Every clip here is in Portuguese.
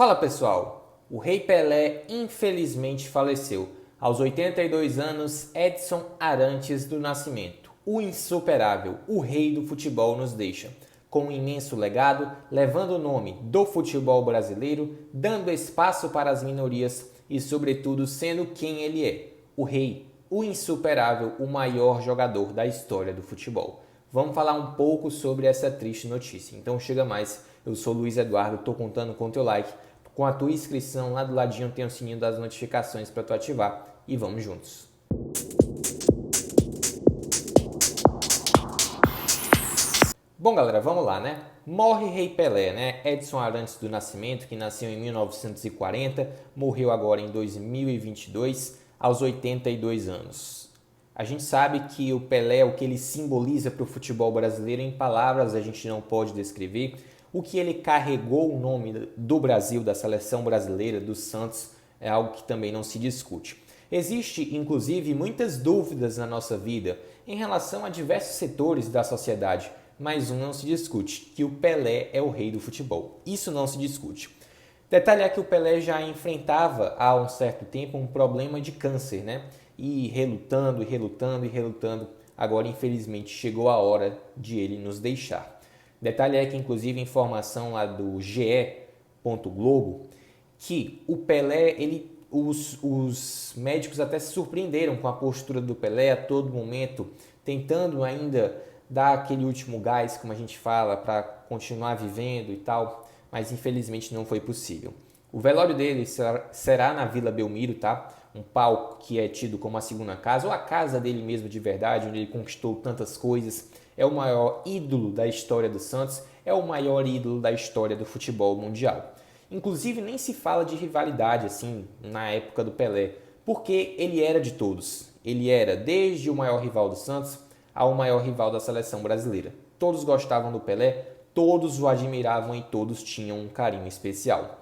Fala pessoal, o Rei Pelé infelizmente faleceu aos 82 anos. Edson Arantes do Nascimento, o insuperável, o rei do futebol, nos deixa com um imenso legado, levando o nome do futebol brasileiro, dando espaço para as minorias e sobretudo sendo quem ele é, o rei, o insuperável, o maior jogador da história do futebol. Vamos falar um pouco sobre essa triste notícia. Então chega mais, eu sou Luiz Eduardo, estou contando com o teu like, com a tua inscrição. Lá do ladinho tem o sininho das notificações para tu ativar e vamos juntos. Bom galera, vamos lá, né? Morre Rei Pelé, né? Edson Arantes do Nascimento, que nasceu em 1940, morreu agora em 2022, aos 82 anos. A gente sabe que o Pelé, o que ele simboliza para o futebol brasileiro, em palavras a gente não pode descrever. O que ele carregou o nome do Brasil, da seleção brasileira, do Santos, é algo que também não se discute. Existe, inclusive, muitas dúvidas na nossa vida em relação a diversos setores da sociedade, mas um não se discute, que o Pelé é o rei do futebol. Isso não se discute. Detalhe é que o Pelé já enfrentava há um certo tempo um problema de câncer, né? E relutando, agora infelizmente chegou a hora de ele nos deixar. Detalhe é que, inclusive, informação lá do ge.globo, que o Pelé, os médicos até se surpreenderam com a postura do Pelé a todo momento, tentando ainda dar aquele último gás, como a gente fala, para continuar vivendo e tal, mas infelizmente não foi possível. O velório dele será na Vila Belmiro, tá? Um palco que é tido como a segunda casa, ou a casa dele mesmo de verdade, onde ele conquistou tantas coisas. É o maior ídolo da história do Santos, é o maior ídolo da história do futebol mundial. Inclusive nem se fala de rivalidade assim na época do Pelé, porque ele era de todos. Ele era desde o maior rival do Santos ao maior rival da seleção brasileira. Todos gostavam do Pelé, todos o admiravam e todos tinham um carinho especial.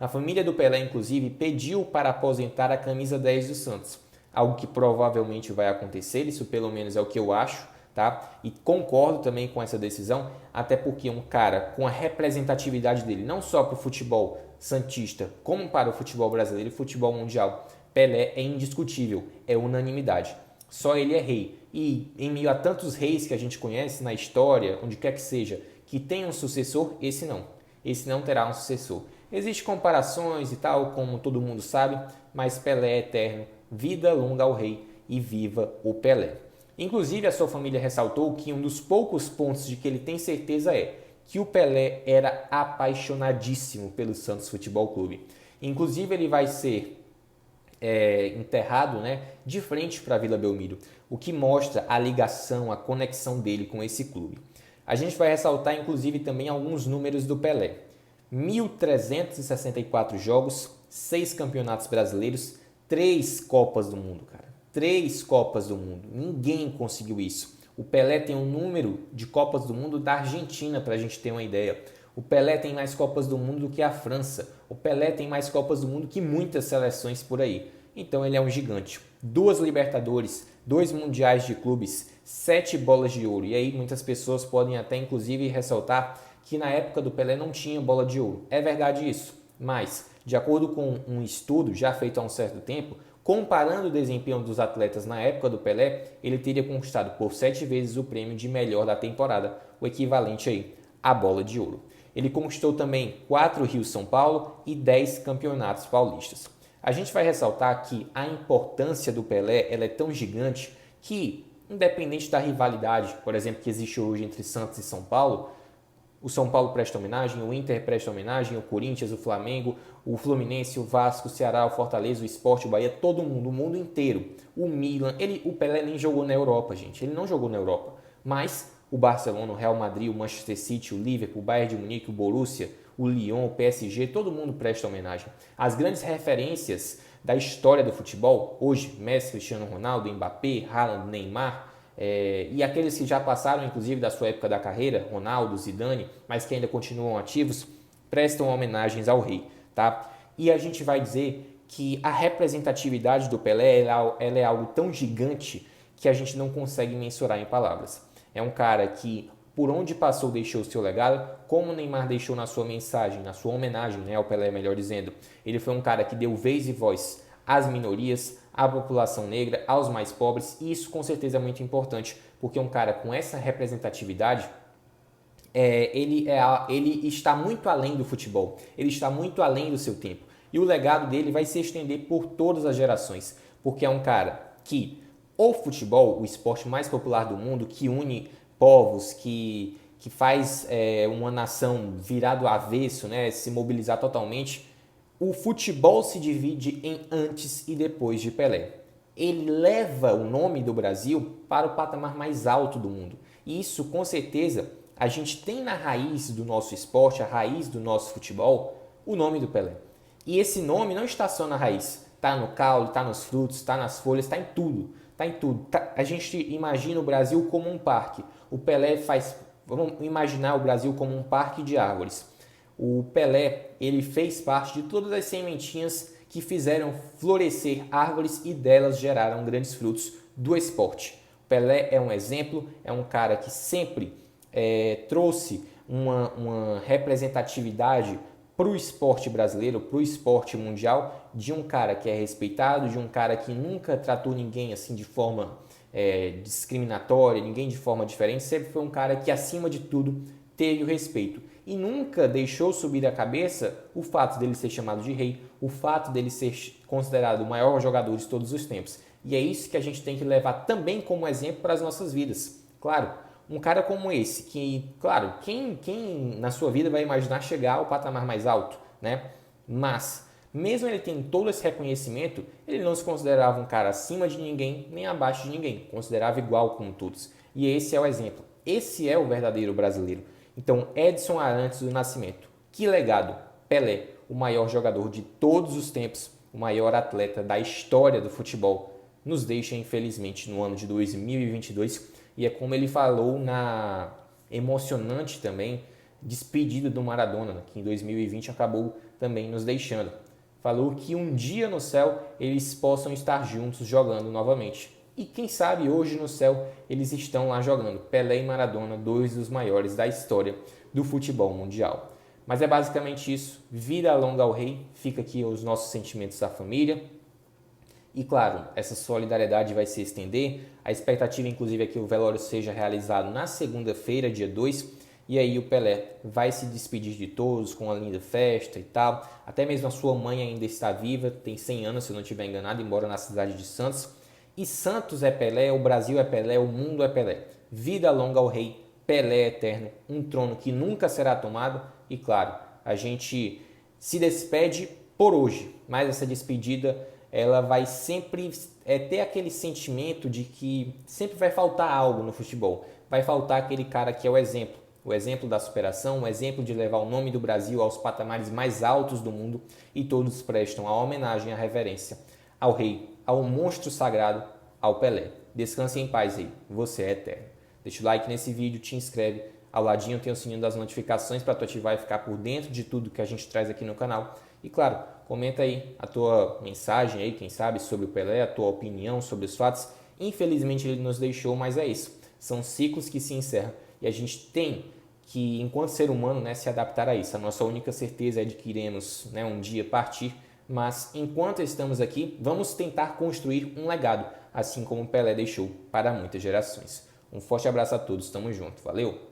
A família do Pelé, inclusive, pediu para aposentar a camisa 10 do Santos, algo que provavelmente vai acontecer, isso pelo menos é o que eu acho, tá? E concordo também com essa decisão, até porque um cara com a representatividade dele, não só para o futebol santista, como para o futebol brasileiro e futebol mundial, Pelé é indiscutível, é unanimidade. Só ele é rei. E em meio a tantos reis que a gente conhece na história, onde quer que seja, que tem um sucessor, esse não terá um sucessor. Existem comparações e tal, como todo mundo sabe, mas Pelé é eterno, vida longa ao rei e viva o Pelé. Inclusive, a sua família ressaltou que um dos poucos pontos de que ele tem certeza é que o Pelé era apaixonadíssimo pelo Santos Futebol Clube. Inclusive, ele vai ser enterrado, né, de frente para a Vila Belmiro, o que mostra a ligação, a conexão dele com esse clube. A gente vai ressaltar, inclusive, também alguns números do Pelé. 1.364 jogos, 6 campeonatos brasileiros, 3 Copas do Mundo, cara. 3 Copas do Mundo. Ninguém conseguiu isso. O Pelé tem um número de Copas do Mundo da Argentina, para a gente ter uma ideia. O Pelé tem mais Copas do Mundo do que a França. O Pelé tem mais Copas do Mundo que muitas seleções por aí. Então ele é um gigante. 2 Libertadores, 2 Mundiais de Clubes, 7 bolas de ouro. E aí muitas pessoas podem até inclusive ressaltar que na época do Pelé não tinha bola de ouro. É verdade isso, mas de acordo com um estudo já feito há um certo tempo, comparando o desempenho dos atletas na época do Pelé, ele teria conquistado por 7 vezes o prêmio de melhor da temporada, o equivalente aí à bola de ouro. Ele conquistou também 4 Rio-São Paulo e 10 campeonatos paulistas. A gente vai ressaltar que a importância do Pelé ela é tão gigante que, independente da rivalidade, por exemplo, que existe hoje entre Santos e São Paulo, o São Paulo presta homenagem, o Inter presta homenagem, o Corinthians, o Flamengo, o Fluminense, o Vasco, o Ceará, o Fortaleza, o Sport, o Bahia, todo mundo, o mundo inteiro. O Milan, o Pelé nem jogou na Europa, gente. Ele não jogou na Europa. Mas o Barcelona, o Real Madrid, o Manchester City, o Liverpool, o Bayern de Munique, o Borussia, o Lyon, o PSG, todo mundo presta homenagem. As grandes referências da história do futebol, hoje, Messi, Cristiano Ronaldo, Mbappé, Haaland, Neymar, e aqueles que já passaram, inclusive, da sua época da carreira, Ronaldo, Zidane, mas que ainda continuam ativos, prestam homenagens ao rei, tá? E a gente vai dizer que a representatividade do Pelé ela é algo tão gigante que a gente não consegue mensurar em palavras. É um cara que por onde passou deixou o seu legado, como o Neymar deixou na sua mensagem, na sua homenagem, né, ao Pelé, melhor dizendo. Ele foi um cara que deu vez e voz às minorias, à população negra, aos mais pobres, e isso com certeza é muito importante, porque um cara com essa representatividade, ele está muito além do futebol, ele está muito além do seu tempo. E o legado dele vai se estender por todas as gerações, porque é um cara que o futebol, o esporte mais popular do mundo, que une povos, que faz uma nação virar do avesso, né, se mobilizar totalmente, o futebol se divide em antes e depois de Pelé. Ele leva o nome do Brasil para o patamar mais alto do mundo. E isso, com certeza, a gente tem na raiz do nosso esporte, a raiz do nosso futebol, o nome do Pelé. E esse nome não está só na raiz, está no caule, está nos frutos, está nas folhas, está em tudo. Está em tudo. A gente imagina o Brasil como um parque. O Pelé faz... Vamos imaginar o Brasil como um parque de árvores. O Pelé, ele fez parte de todas as sementinhas que fizeram florescer árvores e delas geraram grandes frutos do esporte. O Pelé é um exemplo, é um cara que sempre trouxe uma representatividade para o esporte brasileiro, para o esporte mundial, de um cara que é respeitado, de um cara que nunca tratou ninguém assim de forma discriminatória, ninguém de forma diferente, sempre foi um cara que, acima de tudo, teve o respeito. E nunca deixou subir a cabeça o fato dele ser chamado de rei, o fato dele ser considerado o maior jogador de todos os tempos. E é isso que a gente tem que levar também como exemplo para as nossas vidas. Claro, um cara como esse, que, claro, quem na sua vida vai imaginar chegar ao patamar mais alto, né? Mas, mesmo ele tendo todo esse reconhecimento, ele não se considerava um cara acima de ninguém, nem abaixo de ninguém. Considerava igual como todos. E esse é o exemplo. Esse é o verdadeiro brasileiro. Então, Edson Arantes do Nascimento. Que legado! Pelé, o maior jogador de todos os tempos, o maior atleta da história do futebol, nos deixa, infelizmente, no ano de 2022. E é como ele falou na emocionante também despedida do Maradona, que em 2020 acabou também nos deixando. Falou que um dia no céu eles possam estar juntos jogando novamente. E quem sabe hoje no céu eles estão lá jogando. Pelé e Maradona, dois dos maiores da história do futebol mundial. Mas é basicamente isso. Vida longa ao rei. Fica aqui os nossos sentimentos à família. E claro, essa solidariedade vai se estender. A expectativa, inclusive, é que o velório seja realizado na segunda-feira, dia 2. E aí o Pelé vai se despedir de todos com uma linda festa e tal. Até mesmo a sua mãe ainda está viva, tem 100 anos, se eu não estiver enganado, embora na cidade de Santos. E Santos é Pelé, o Brasil é Pelé, o mundo é Pelé. Vida longa ao rei, Pelé eterno, um trono que nunca será tomado. E claro, a gente se despede por hoje, mas essa despedida ela vai sempre ter aquele sentimento de que sempre vai faltar algo no futebol. Vai faltar aquele cara que é o exemplo da superação, o exemplo de levar o nome do Brasil aos patamares mais altos do mundo, e todos prestam a homenagem e a reverência ao rei, ao monstro sagrado, ao Pelé. Descanse em paz, rei, você é eterno. Deixa o like nesse vídeo, te inscreve, ao ladinho tem o sininho das notificações para tu ativar e ficar por dentro de tudo que a gente traz aqui no canal. E claro, comenta aí a tua mensagem aí, quem sabe, sobre o Pelé, a tua opinião sobre os fatos. Infelizmente ele nos deixou, mas é isso. São ciclos que se encerram e a gente tem que, enquanto ser humano, né, se adaptar a isso. A nossa única certeza é de que iremos, né, um dia partir, mas enquanto estamos aqui, vamos tentar construir um legado, assim como o Pelé deixou para muitas gerações. Um forte abraço a todos, tamo junto, valeu!